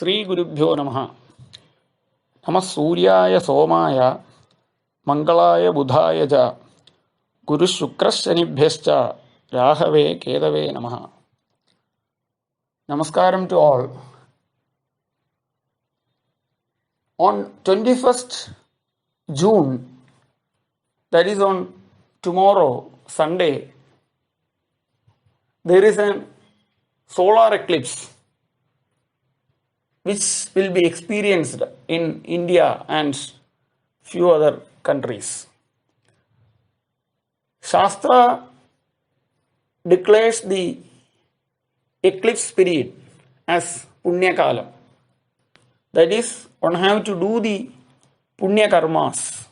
श्री गुरुभ्यो नमः। नमः सूर्याय सोमाय मंगलाय बुधाय च गुरुशुक्रशनिभ्यश्च राहवे केतवे नमः. Namaskaram to all. On 21st June, that is on tomorrow, Sunday, there is a solar eclipse which will be experienced in India and few other countries. Shastra declares the eclipse period as Punya Kalam. That is, one have to do the Punya Karmas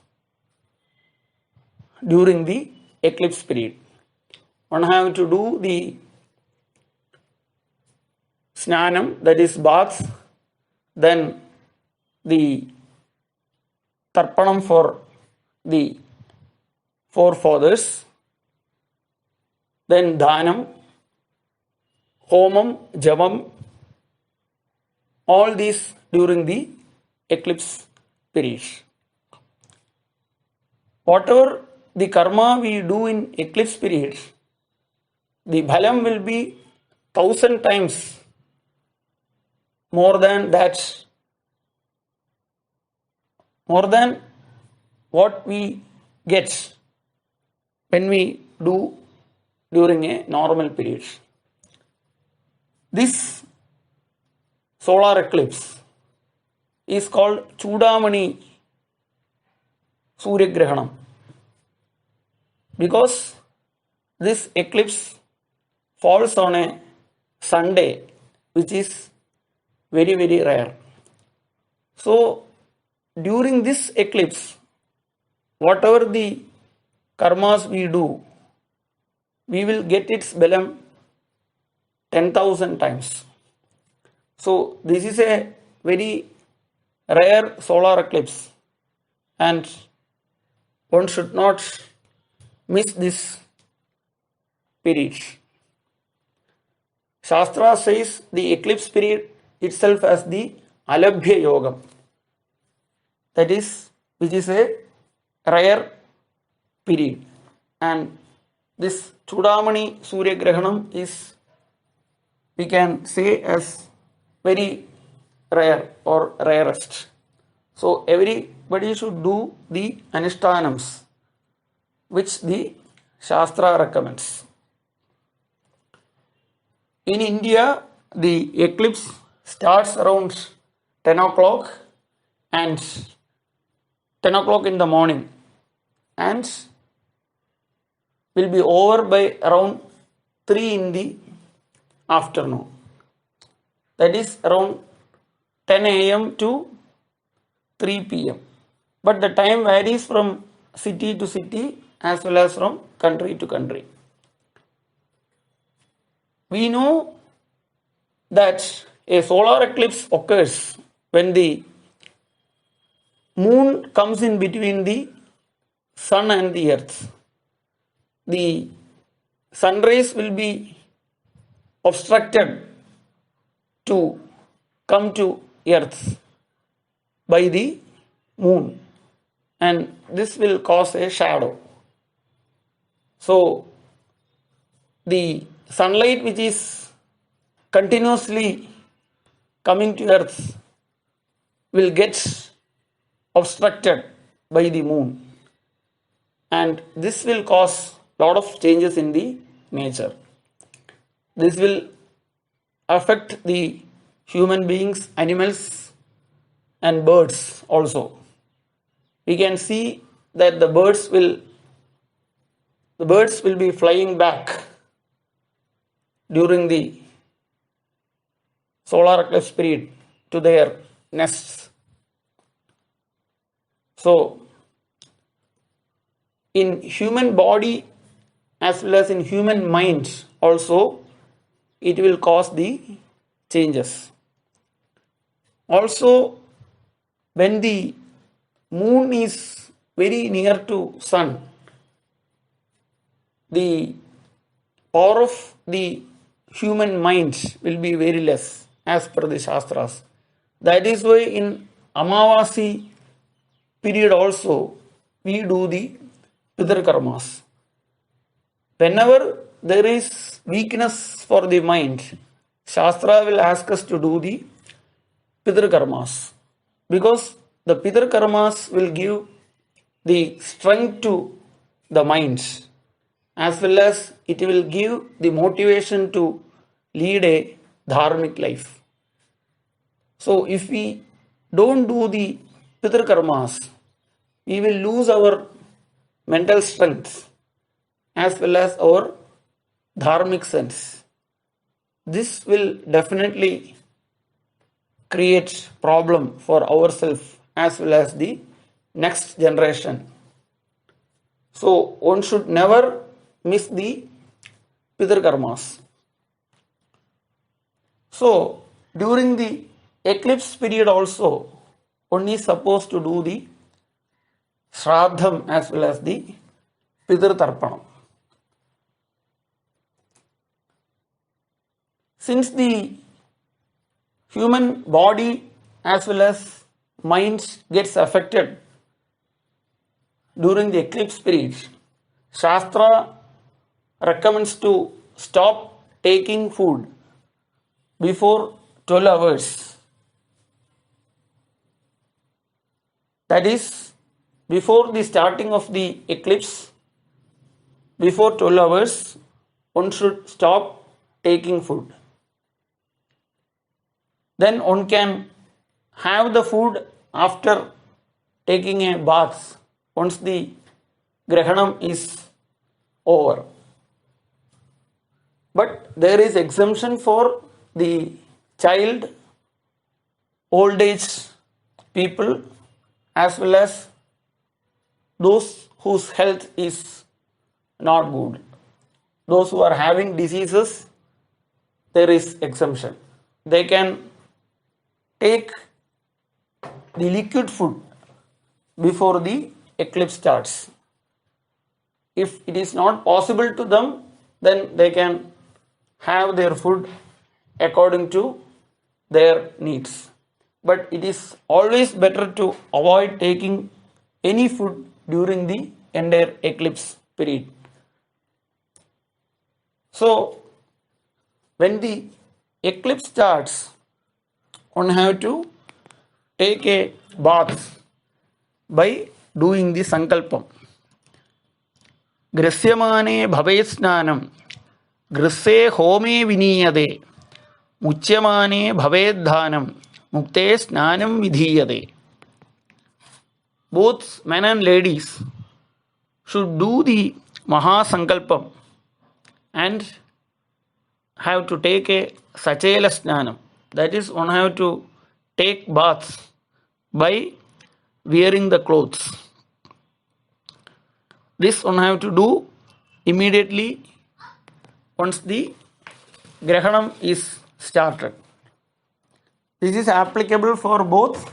during the eclipse period. One have to do the Snanam, that is bath, then the Tarpanam for the forefathers, then Dhanam, Homam, Jamam, all these during the eclipse period. Whatever the karma we do in eclipse period, the bhalam will be 1000 times more than that, more than what we get when we do during a normal period. This solar eclipse is called Chudamani Surya Grahanam because this eclipse falls on a Sunday, which is very, very rare. So, during this eclipse, whatever the karmas we do, we will get its balam 10,000 times. So, this is a very rare solar eclipse and one should not miss this period. Shastra says the eclipse period itself as the Alabhya Yogam, that is, which is a rare period, and this Chudamani Surya Grahanam is, we can say, as very rare or rarest. So everybody should do the Anushtanams which the Shastra recommends. In India, the eclipse starts around 10 o'clock and 10 o'clock in the morning and will be over by around 3 in the afternoon. That is around 10 a.m. to 3 p.m. But the time varies from city to city as well as from country to country. We know that a solar eclipse occurs when the moon comes in between the sun and the earth. The sun rays will be obstructed to come to earth by the moon, and this will cause a shadow. So, the sunlight which is continuously coming to earth will get obstructed by the moon, and this will cause lot of changes in the nature. This will affect the human beings, animals and birds also. We can see that the birds will be flying back during the solar eclipse period to their nests. So, in human body as well as in human mind also, it will cause the changes. Also, when the moon is very near to sun, the power of the human mind will be very less as per the Shastras. That is why in Amavasi period also we do the Pitar karmas. Whenever there is weakness for the mind, Shastra will ask us to do the Pitar karmas, because the Pitar karmas will give the strength to the minds, as well as it will give the motivation to lead a dharmic life. So if we don't do the Pitar karmas, we will lose our mental strength as well as our dharmic sense. This will definitely create problem for ourselves as well as the next generation. So one should never miss the Pitar karmas. So during the eclipse period also, one is supposed to do the Shraddham as well as the Pitar Tarpanam. Since the human body as well as minds gets affected during the eclipse period, Shastra recommends to stop taking food before 12 hours. That is, before the starting of the eclipse, before 12 hours, one should stop taking food. Then one can have the food after taking a bath once the Grahanam is over. But there is exemption for the child, old age people, as well as those whose health is not good. Those who are having diseases, there is exemption. They can take the liquid food before the eclipse starts. If it is not possible to them, then they can have their food according to their needs. But it is always better to avoid taking any food during the entire eclipse period. So when the eclipse starts, one have to take a bath by doing the sankalpam. Grasyamane bhavet snanam, grisse home viniyade, muchyamane bhavet dhanam, mukte snanam vidhiyade. Both men and ladies should do the Mahasankalpam and have to take a Sachela Snanam. That is, one have to take baths by wearing the clothes. This one have to do immediately once the Grahanam is started. This is applicable for both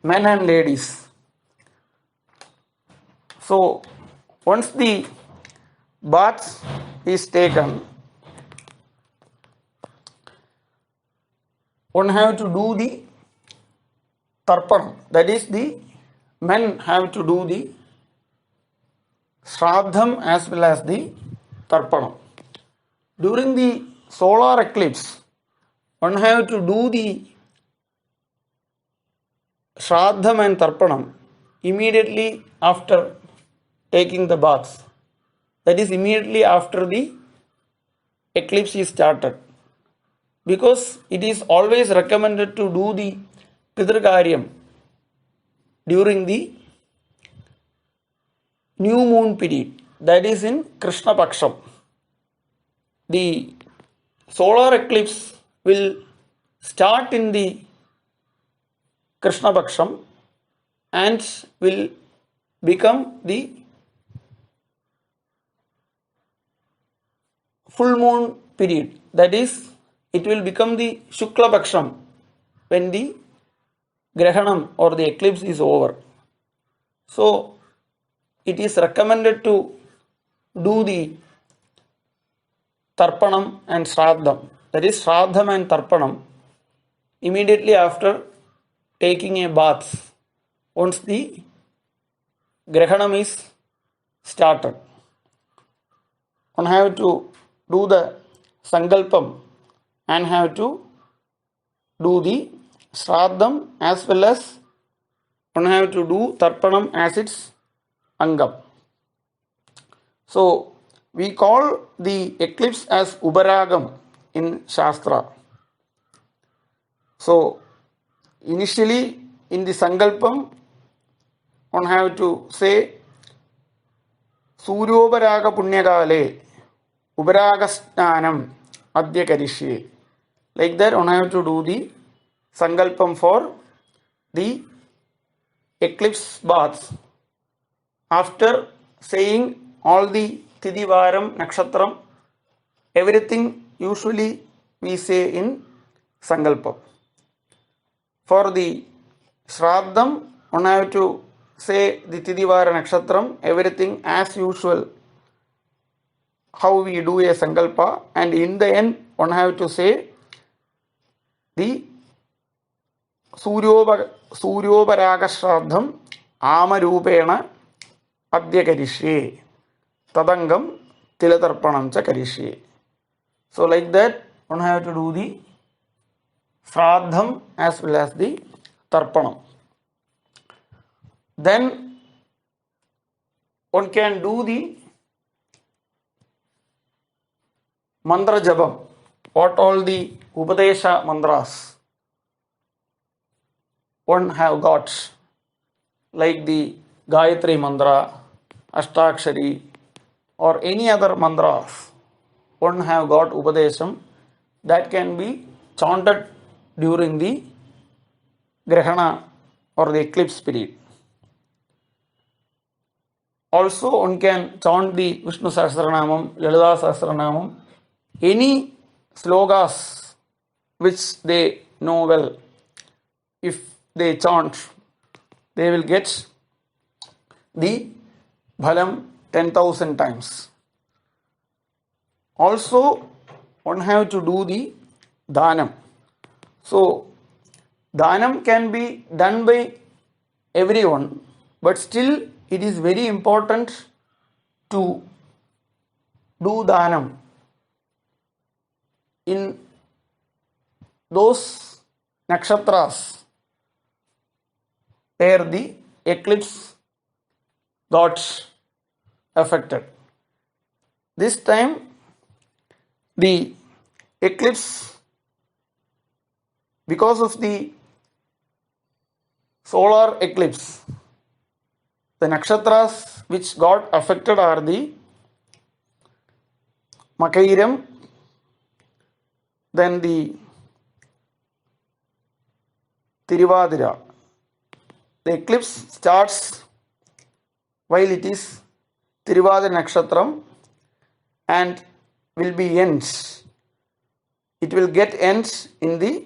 men and ladies. So once the bath is taken, one have to do the tarpanam. That is, the men have to do the Shraddham as well as the tarpanam. During the solar eclipse, one have to do the Shraddham and tarpanam immediately after taking the baths. That is, immediately after the eclipse is started. Because it is always recommended to do the Pitrakaryam during the new moon period, that is in Krishna Paksham. The solar eclipse will start in the Krishna Paksham and will become the full moon period. That is, it will become the Shukla Paksham when the Grahanam or the eclipse is over. So it is recommended to do the Tarpanam and Shraddham. That is, Shraddham and Tarpanam immediately after taking a bath once the Grahanam is started. One have to do the Sankalpam and have to do the Shraddham as well as one have to do Tarpanam as its Angam. So, we call the eclipse as Ubaragam in Shastra. So, initially in the Sankalpam, one have to say Suryobaraga Punyakale Ubaragasnanam Adya Karishye. Like that, one have to do the Sankalpam for the eclipse baths. After saying all the Thidivaram, Nakshatram, everything usually we say in Sankalpam. For the Shraddham, one have to say the Thidivara Nakshatram, everything as usual, how we do a Sankalpa, and in the end, one have to say the Suryobaraga Shraddham Amarupena Adya Karishye Tadangam Tilatarpanam cha Karishye. So like that, one have to do the Shraddham as well as the Tarpanam. Then one can do the Mantra Jabam. What all the Upadesha mantras one have got, like the Gayatri Mantra, Ashtakshari, or any other mantras, one have got Upadesham that can be chanted during the Grahana or the eclipse period. Also, one can chant the Vishnu Sahasranamam, Lalita Sahasranamam, any slogas which they know well. If they chant, they will get the Bhalam 10,000 times. Also, one have to do the Dhanam. So, Dhanam can be done by everyone, but still it is very important to do Dhanam in those nakshatras where the eclipse got affected. This time the eclipse, because of the solar eclipse, the nakshatras which got affected are the Makairam, then the Tiruvadira. The eclipse starts while it is Tiruvadira Nakshatram and will be ends. It will get ends in the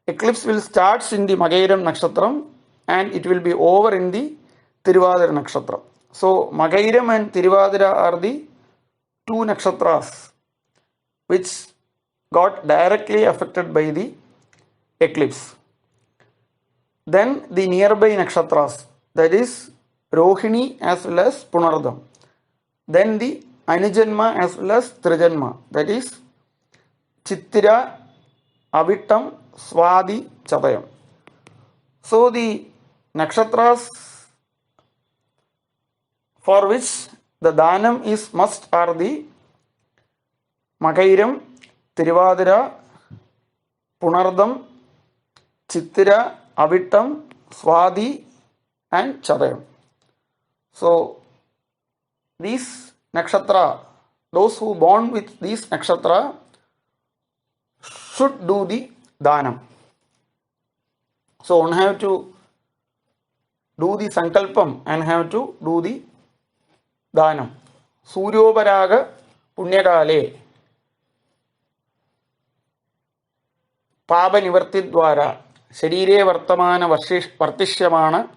eclipse will start in the Magairam Nakshatram and it will be over in the Tiruvadira Nakshatram. So Magairam and Tiruvadira are the two nakshatras which got directly affected by the eclipse. Then the nearby nakshatras, that is Rohini as well as Punardam. Then the Anijanma as well as Trijanma, that is Chittira, Avittam, Swadi, Chatayam. So the nakshatras for which the Dhanam is must are the Magairam, Tiruvadira, Punardam, Chittira, Avittam, Swadi and Chatayam. So these nakshatra, those who born with these nakshatra should do the Dhanam. So one have to do the Sankalpam and have to do the Dhanam. Suryobaraga Punyakale Pabanivartidvara Sharire Vartamana Vartishyamana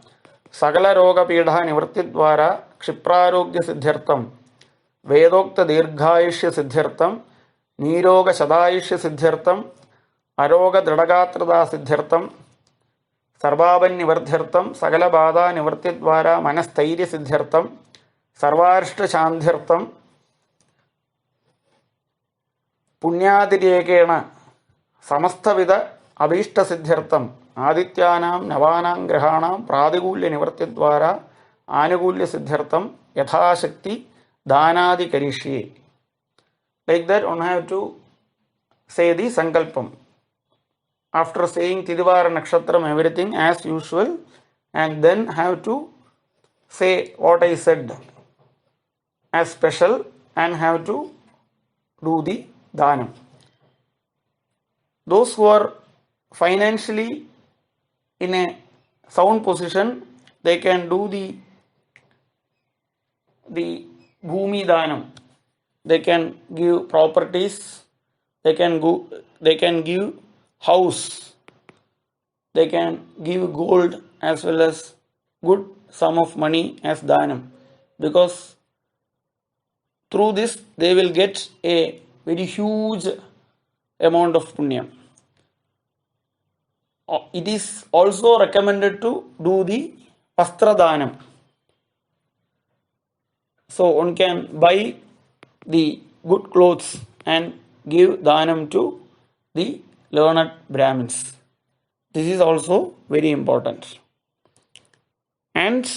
Sagala Roga Pidha Nivartidvara Kshiprarogya Siddhyartam Vedokta Dirghayishya Siddhyartam नीरोग शतायुष्य सिद्ध्यर्थम अरोग दृढ़गात्रता सिद्ध्यर्थम सर्वापन्निवर्ध्यर्थम सकल बाधा निवृत्ति द्वारा मनस्थैर्य सिद्ध्यर्थम सर्वारिष्ट शांत्यर्थम पुण्यातिरेकेण समस्तविध अभीष्ट सिद्ध्यर्थम आदित्यानां नवानां ग्रहाणां प्रातिकूल्य निवृत्ति द्वारा आनुकूल्य सिद्ध्यर्थम यथाशक्ति दानादि करिष्ये. Like that, one have to say the sankalpam. After saying Tidivara Nakshatram, everything as usual, and then have to say what I said as special and have to do the dhanam. Those who are financially in a sound position, they can do the bhumi dhanam. They can give properties, they can give house, they can give gold as well as good sum of money as dhanam, because through this they will get a very huge amount of punya. It is also recommended to do the vastra dhanam. So one can buy the good clothes and give dhanam to the learned Brahmins. This is also very important. And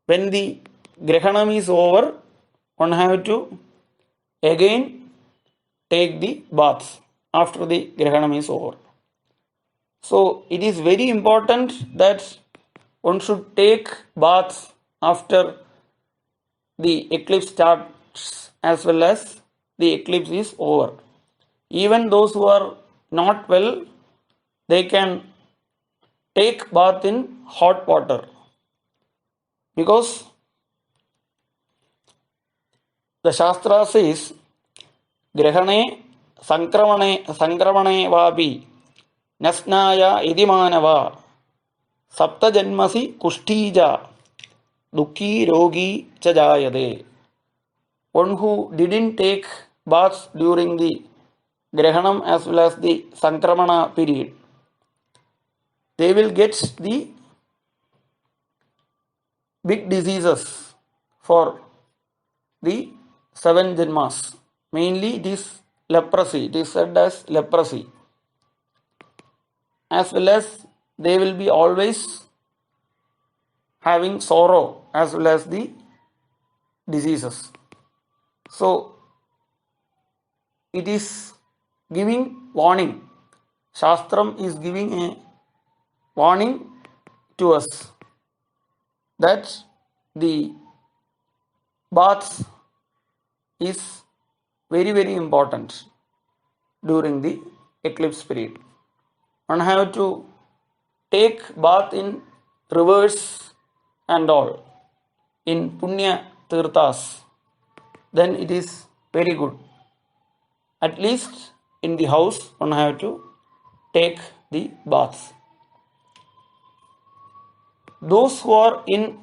when the grahanam is over, one have to again take the bath after the grahanam is over. So it is very important that one should take baths after the eclipse starts as well as the eclipse is over. Even those who are not well, they can take bath in hot water, because the Shastra says, Grahane Sankramane Vapi Nasnaya Idimanava Sapta Janmasi Kushtija Dukhi Rogi Chajayade. One who didn't take baths during the Grahanam as well as the Sankramana period, they will get the big diseases for the 7 Janmas. Mainly it is leprosy, it is said as leprosy. As well as they will be always having sorrow as well as the diseases. So it is giving warning. Shastram is giving a warning to us that the baths is very, very important during the eclipse period. One have to take bath in rivers and all, in Punya Tirthas, then it is very good. At least in the house, one have to take the baths. Those who are in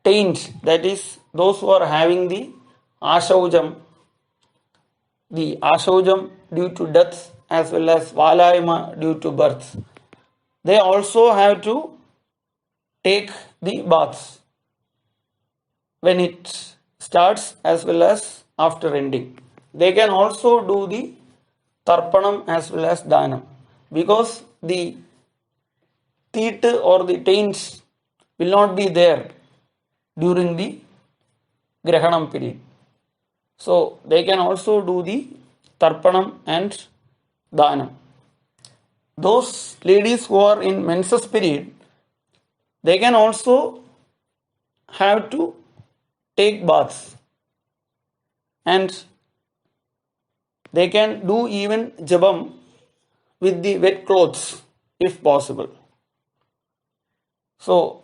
taint, that is, those who are having the ashaujam due to death as well as valayama due to birth, they also have to take the baths when it starts as well as after ending. They can also do the tarpanam as well as dhanam, because the teeth or the taints will not be there during the grahanam period. So they can also do the tarpanam and dhanam. Those ladies who are in menses period, they can also have to take baths, and they can do even jabam with the wet clothes if possible. So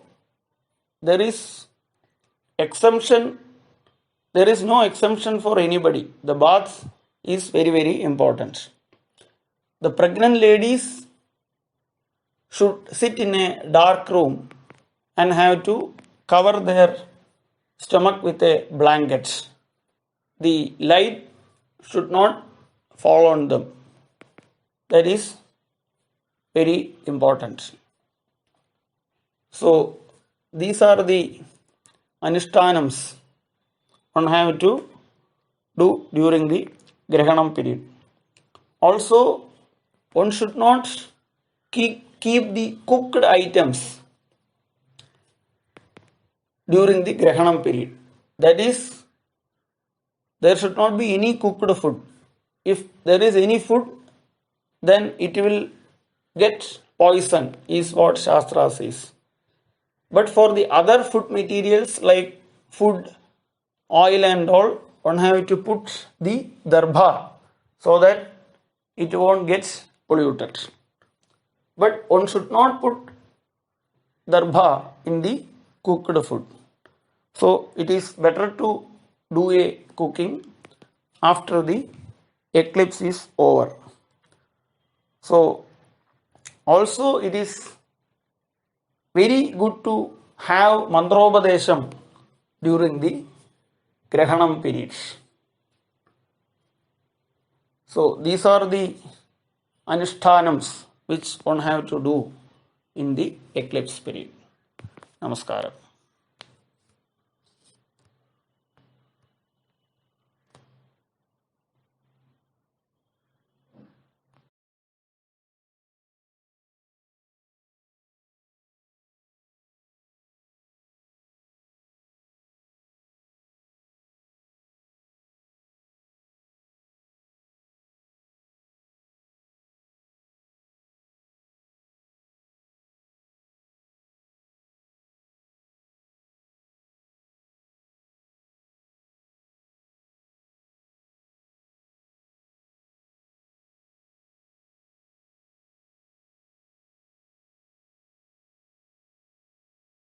there is exemption, there is no exemption for anybody. The bath is very, very important. The pregnant ladies should sit in a dark room and have to cover their stomach with a blanket. The light should not fall on them. That is very important. So these are the anushtanams one have to do during the Grahanam period. Also, one should not keep the cooked items during the Grahanam period. That is, there should not be any cooked food. If there is any food, then it will get poison, is what Shastra says. But for the other food materials like food, oil and all, one have to put the darbha so that it won't get polluted. But one should not put darbha in the cooked food. So it is better to do a cooking after the eclipse is over. So also it is very good to have mantropadesham during the Grahanam period. So these are the anushtanams which one have to do in the eclipse period. Namaskaram.